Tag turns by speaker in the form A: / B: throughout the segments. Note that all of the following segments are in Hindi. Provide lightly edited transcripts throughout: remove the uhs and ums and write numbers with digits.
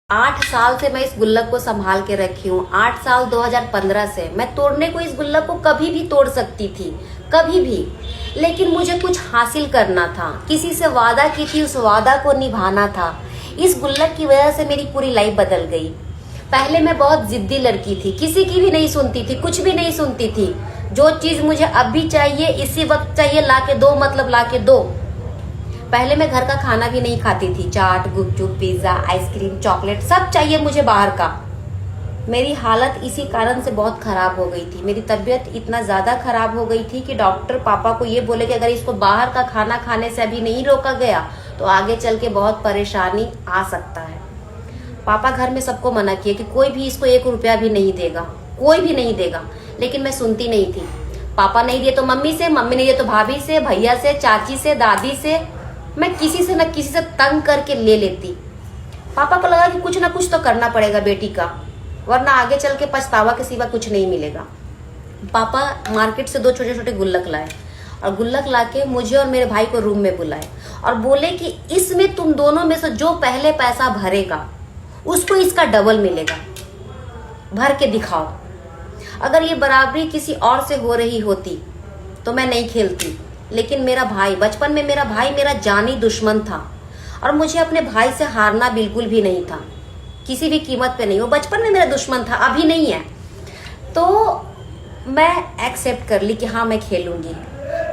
A: 8 साल से मैं इस गुल्लक को संभाल के रखी हूँ। 8 साल 2015 से मैं तोड़ने को इस गुल्लक को कभी भी तोड़ सकती थी, कभी भी। लेकिन मुझे कुछ हासिल करना था, किसी से वादा की थी, उस वादा को निभाना था। इस गुल्लक की वजह से मेरी पूरी लाइफ बदल गई। पहले मैं बहुत जिद्दी लड़की थी, किसी की भी नहीं सुनती थी, कुछ भी नहीं सुनती थी। जो चीज मुझे अब भी चाहिए, इसी वक्त चाहिए, लाके दो, मतलब लाके दो। पहले मैं घर का खाना भी नहीं खाती थी। चाट, गुपचुप, पिज्जा, आइसक्रीम, चॉकलेट सब चाहिए मुझे बाहर का। मेरी हालत इसी कारण से बहुत खराब हो गई थी। मेरी तबीयत इतना ज्यादा खराब हो गई थी कि डॉक्टर पापा को ये बोले कि अगर इसको बाहर का खाना खाने से अभी नहीं रोका गया तो आगे चल के बहुत परेशानी आ सकता है। पापा घर में सबको मना किया कि कोई भी इसको 1 रुपया भी नहीं देगा, कोई भी नहीं देगा। लेकिन मैं सुनती नहीं थी। पापा नहीं दिए तो मम्मी से, मम्मी नहीं दिए तो भाभी से, भैया से, चाची से, दादी से, मैं किसी से न किसी से तंग करके ले लेती। पापा को लगा कि कुछ ना कुछ तो करना पड़ेगा बेटी का, वरना आगे चल के पछतावा के सिवा कुछ नहीं मिलेगा। पापा मार्केट से 2 छोटे छोटे गुल्लक लाए और गुल्लक लाके मुझे और मेरे भाई को रूम में बुलाए और बोले कि इसमें तुम दोनों में से जो पहले पैसा भरेगा उसको इसका डबल मिलेगा, भर के दिखाओ। अगर ये बराबरी किसी और से हो रही होती तो मैं नहीं खेलती, लेकिन मेरा भाई, बचपन में मेरा भाई मेरा जानी दुश्मन था और मुझे अपने भाई से हारना बिल्कुल भी नहीं था, किसी भी कीमत पे नहीं। वो बचपन में मेरा दुश्मन था, अभी नहीं है। तो मैं एक्सेप्ट कर ली कि हाँ मैं खेलूंगी।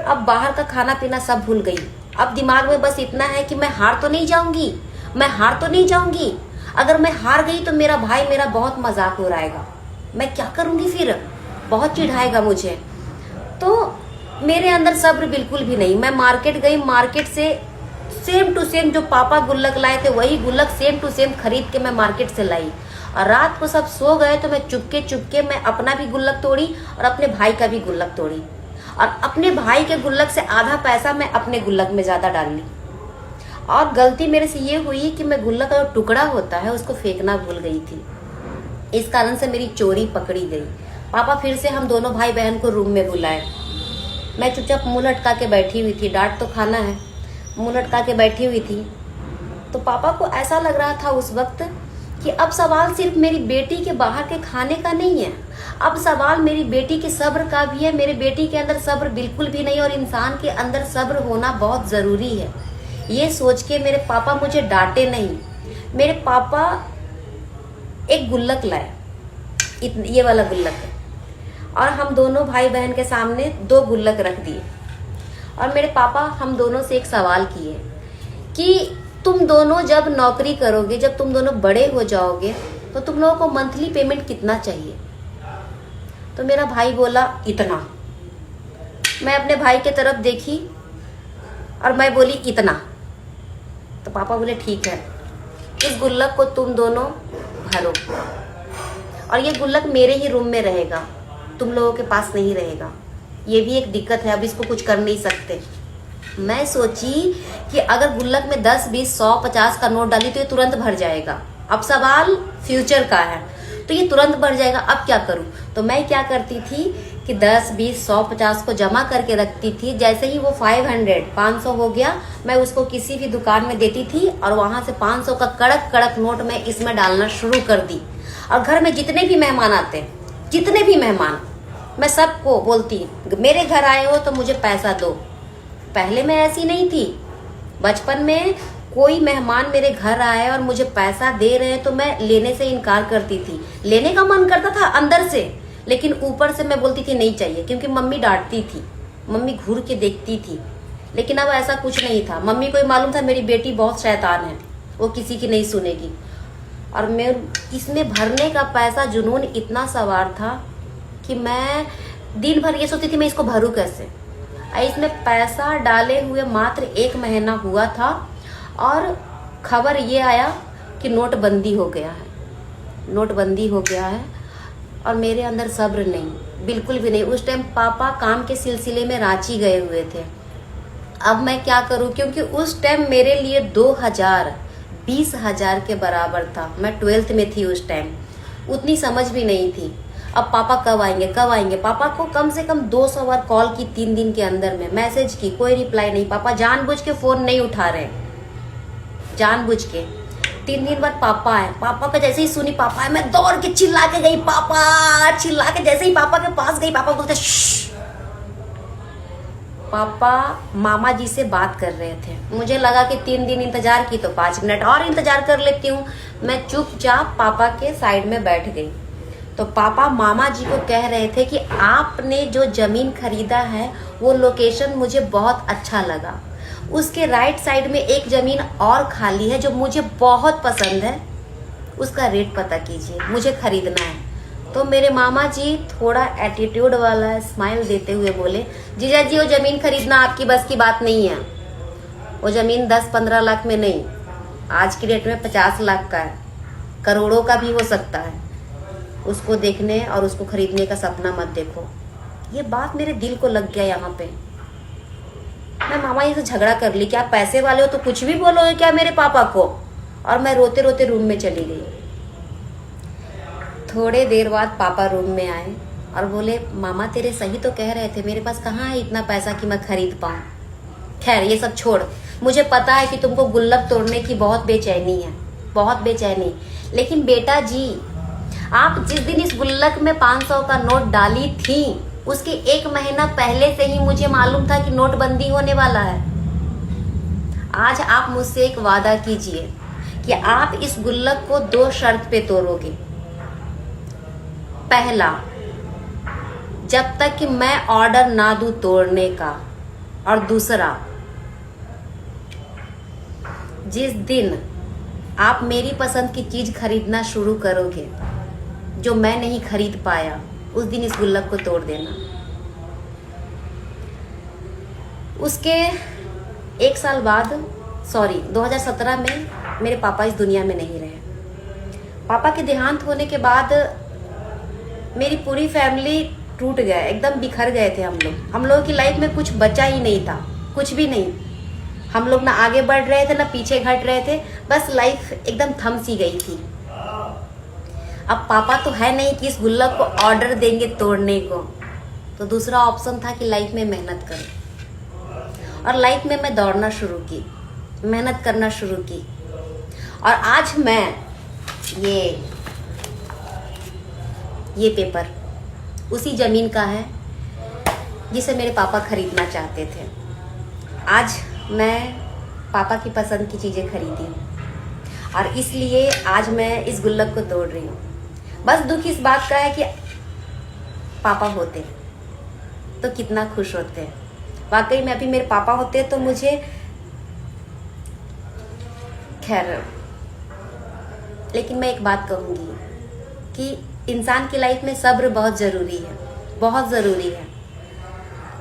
A: अब बाहर का खाना पीना सब भूल गई। अब दिमाग में बस इतना है कि मैं हार तो नहीं जाऊंगी, मैं हार तो नहीं जाऊंगी। अगर मैं हार गई तो मेरा भाई मेरा बहुत मजाक उड़ाएगा, मैं क्या करूंगी फिर, बहुत चिढ़ाएगा मुझे। तो मेरे अंदर सब्र बिल्कुल भी नहीं। मैं मार्केट गई, मार्केट से सेम टू सेम जो पापा गुल्लक लाए थे वही गुल्लक सेम टू सेम खरीद के मैं मार्केट से लाई। और रात को सब सो गए तो मैं चुपके चुपके मैं अपना भी गुल्लक तोड़ी और अपने भाई का भी गुल्लक तोड़ी। और अपने भाई के गुल्लक से आधा पैसा मैं अपने गुल्लक में ज्यादा डाल ली। और गलती मेरे से ये हुई कि मैं गुल्लक का जो टुकड़ा होता है उसको फेंकना भूल गई थी। इस कारण से मेरी चोरी पकड़ी गई। पापा फिर से हम दोनों भाई बहन को रूम में बुलाए। मैं चुपचाप मुंह लटका के बैठी हुई थी, डांट तो खाना है, मुंह लटका के बैठी हुई थी। तो पापा को ऐसा लग रहा था उस वक्त कि अब सवाल सिर्फ मेरी बेटी के बाहर के खाने का नहीं है, अब सवाल मेरी बेटी के सब्र का भी है। मेरी बेटी के अंदर सब्र बिल्कुल भी नहीं और इंसान के अंदर सब्र होना बहुत जरूरी है। ये सोच के मेरे पापा मुझे डांटे नहीं। मेरे पापा एक गुल्लक लाए, ये वाला गुल्लक, और हम दोनों भाई बहन के सामने 2 गुल्लक रख दिए। और मेरे पापा हम दोनों से एक सवाल किए कि तुम दोनों जब नौकरी करोगे, जब तुम दोनों बड़े हो जाओगे तो तुम लोगों को मंथली पेमेंट कितना चाहिए? तो मेरा भाई बोला इतना। मैं अपने भाई की तरफ देखी और मैं बोली इतना। तो पापा बोले ठीक है, इस गुल्लक को तुम दोनों भरो और ये गुल्लक मेरे ही रूम में रहेगा, तुम लोगों के पास नहीं रहेगा। ये भी एक दिक्कत है, अब इसको कुछ कर नहीं सकते। मैं सोची कि अगर गुल्लक में 10, 20, 100, 50 का नोट डाली तो ये तुरंत भर जाएगा। अब सवाल फ्यूचर का है तो ये तुरंत भर जाएगा, अब क्या करूं? तो मैं क्या करती थी कि 10, 20, 100, 50 को जमा करके रखती थी। जैसे ही वो 500 हो गया, मैं उसको किसी भी दुकान में देती थी और वहां से 500 का कड़क कड़क नोट मैं इसमें डालना शुरू कर दी। और घर में जितने भी मेहमान आते, जितने भी मेहमान, मैं सबको बोलती मेरे घर आए हो तो मुझे पैसा दो। पहले मैं ऐसी नहीं थी। बचपन में कोई मेहमान मेरे घर आए और मुझे पैसा दे रहे हैं तो मैं लेने से इनकार करती थी। लेने का मन करता था अंदर से, लेकिन ऊपर से मैं बोलती थी नहीं चाहिए, क्योंकि मम्मी डांटती थी, मम्मी घूर के देखती थी। लेकिन अब ऐसा कुछ नहीं था। मम्मी को मालूम था मेरी बेटी बहुत शैतान है, वो किसी की नहीं सुनेगी। और मैं इसमें भरने का पैसा जुनून इतना सवार था कि मैं दिन भर ये सोचती थी मैं इसको भरूं कैसे। इसमें पैसा डाले हुए मात्र 1 महीना हुआ था और खबर ये आया कि नोटबंदी हो गया है, नोटबंदी हो गया है। और मेरे अंदर सब्र नहीं, बिल्कुल भी नहीं। उस टाइम पापा काम के सिलसिले में रांची गए हुए थे। अब मैं क्या करूं, क्योंकि उस टाइम मेरे लिए 2000 20,000 के बराबर था। मैं 12th में थी उस टाइम, उतनी समझ भी नहीं थी। अब पापा कब आएंगे, कब आएंगे? पापा को कम से कम 200 बार कॉल की 3 दिन के अंदर में, मैसेज की, कोई रिप्लाई नहीं। पापा जानबूझ के फोन नहीं उठा रहे, जानबूझ के। 3 दिन बाद पापा आए। पापा का जैसे ही सुनी पापा आए, मैं दौड़ के चिल्ला के गई, पापा, चिल्ला के जैसे ही पापा के पास गई, पापा बोलते श्श्श। पापा मामा जी से बात कर रहे थे। मुझे लगा कि 3 दिन इंतजार की तो 5 मिनट और इंतजार कर लेती हूँ। मैं चुपचाप पापा के साइड में बैठ गई। तो पापा मामा जी को कह रहे थे कि आपने जो जमीन खरीदा है वो लोकेशन मुझे बहुत अच्छा लगा, उसके राइट साइड में एक जमीन और खाली है जो मुझे बहुत पसंद है, उसका रेट पता कीजिए, मुझे खरीदना है। तो मेरे मामा जी थोड़ा एटीट्यूड वाला स्माइल देते हुए बोले, जीजा जी वो जमीन खरीदना आपकी बस की बात नहीं है। वो जमीन 10-15 लाख में नहीं, आज की डेट में 50 लाख का है, करोड़ों का भी हो सकता है। उसको देखने और उसको खरीदने का सपना मत देखो। ये बात मेरे दिल को लग गया। यहाँ पे मैं मामा जी से झगड़ा कर ली, क्या पैसे वाले हो तो कुछ भी बोलोगे क्या मेरे पापा को? और मैं रोते रोते रूम में चली गई। थोड़े देर बाद पापा रूम में आए और बोले, मामा तेरे सही तो कह रहे थे, मेरे पास कहाँ है इतना पैसा कि मैं खरीद पाऊँ। खैर ये सब छोड़, मुझे पता है कि तुमको गुल्लक तोड़ने की बहुत बेचैनी है, बहुत बेचैनी। लेकिन बेटा जी, आप जिस दिन इस गुल्लक में 500 का नोट डाली थी, उसके 1 महीना पहले से ही मुझे मालूम था कि नोटबंदी होने वाला है। आज आप मुझसे एक वादा कीजिए कि आप इस गुल्लक को 2 शर्त पे तोड़ोगे। पहला, जब तक कि मैं ऑर्डर ना दूं तोड़ने का, और दूसरा, जिस दिन आप मेरी पसंद की चीज खरीदना शुरू करोगे जो मैं नहीं खरीद पाया, उस दिन इस गुल्लक को तोड़ देना। उसके 1 साल बाद, 2017 में मेरे पापा इस दुनिया में नहीं रहे। पापा के देहांत होने के बाद मेरी पूरी फैमिली टूट गया, एकदम बिखर गए थे हम लोग। हम लोगों की लाइफ में कुछ बचा ही नहीं था, कुछ भी नहीं। हम लोग ना आगे बढ़ रहे थे ना पीछे घट रहे थे, बस लाइफ एकदम थम सी गई थी। अब पापा तो है नहीं कि इस गुल्लक को ऑर्डर देंगे तोड़ने को, तो दूसरा ऑप्शन था कि लाइफ में मेहनत करो। और लाइफ में मैं दौड़ना शुरू की, मेहनत करना शुरू की, और आज मैं ये पेपर उसी जमीन का है जिसे मेरे पापा खरीदना चाहते थे। आज मैं पापा की पसंद की चीजें खरीदी और इसलिए आज मैं इस गुल्लक को तोड़ रही हूँ। बस दुख इस बात का है कि पापा होते तो कितना खुश होते। वाकई में अभी मेरे पापा होते तो मुझे, खैर, लेकिन मैं एक बात कहूँगी कि इंसान की लाइफ में सब्र बहुत ज़रूरी है, बहुत ज़रूरी है।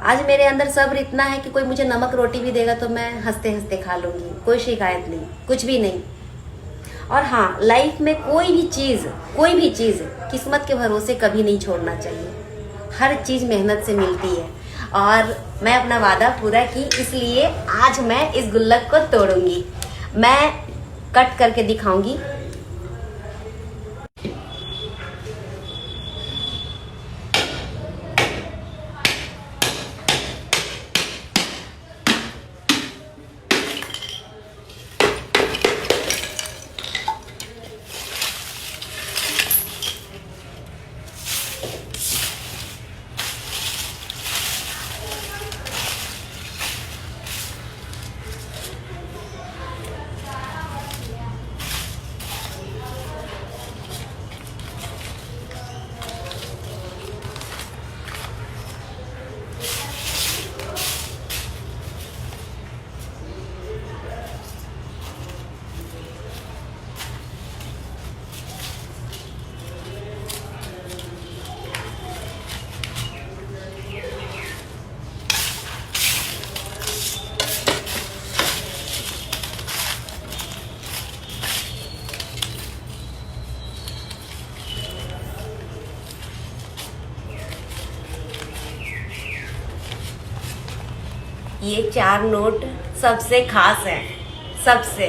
A: आज मेरे अंदर सब्र इतना है कि कोई मुझे नमक रोटी भी देगा तो मैं हंसते हंसते खा लूँगी, कोई शिकायत नहीं, कुछ भी नहीं। और हाँ, लाइफ में कोई भी चीज़ किस्मत के भरोसे कभी नहीं छोड़ना चाहिए। हर चीज़ मेहनत से मिलती है और मैं अपना वादा पूरा की, इसलिए आज मैं इस गुल्लक को तोड़ूंगी। मैं कट करके दिखाऊंगी। ये 4 नोट सबसे खास है, सबसे।